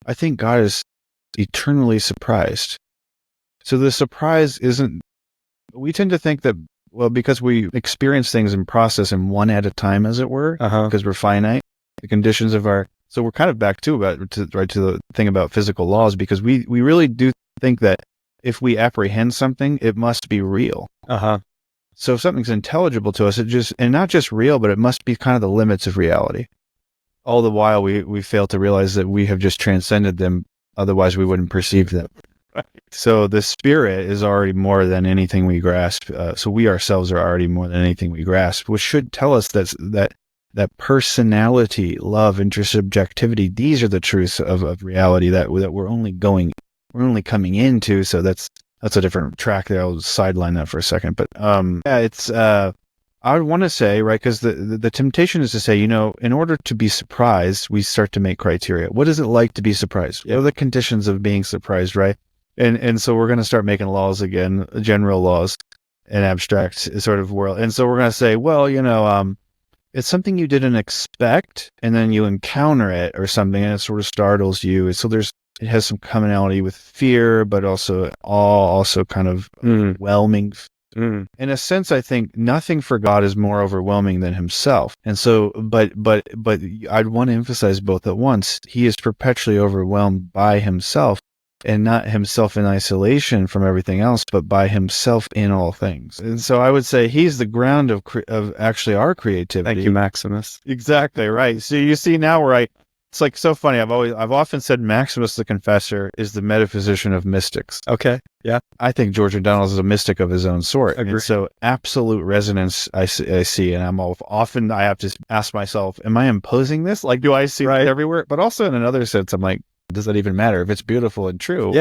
I think God is eternally surprised. So the surprise isn't, we tend to think that, well, because we experience things and process them one at a time, as it were, because we're finite, the conditions of so we're kind of back to the thing about physical laws, because we really do think that if we apprehend something, it must be real. So if something's intelligible to us, and not just real, but it must be kind of the limits of reality. All the while we fail to realize that we have just transcended them, otherwise we wouldn't perceive them. So the spirit is already more than anything we grasp. So we ourselves are already more than anything we grasp, which should tell us that personality, love, intersubjectivity, these are the truths of reality that we're only coming into. So that's a different track there. I'll sideline that for a second. But it's I would want to say, right, because the temptation is to say, in order to be surprised, we start to make criteria. What is it like to be surprised? What are the conditions of being surprised, right? And so we're going to start making laws again, general laws, an abstract sort of world. And so we're going to say, well, it's something you didn't expect, and then you encounter it or something, and it sort of startles you. So it has some commonality with fear, but also awe, also kind of overwhelming. In a sense, I think nothing for God is more overwhelming than himself. And so, but I'd want to emphasize both at once. He is perpetually overwhelmed by himself, and not himself in isolation from everything else, but by himself in all things. And so I would say he's the ground of actually our creativity. Thank you, Maximus. Exactly, right. So you see now where it's like so funny. I've often said Maximus the Confessor is the metaphysician of mystics. Okay. Yeah. I think George MacDonald is a mystic of his own sort. Agreed. And so absolute resonance I see, and often I have to ask myself, am I imposing this? Like, do I see it everywhere? But also in another sense, I'm like, does that even matter if it's beautiful and true? Yeah.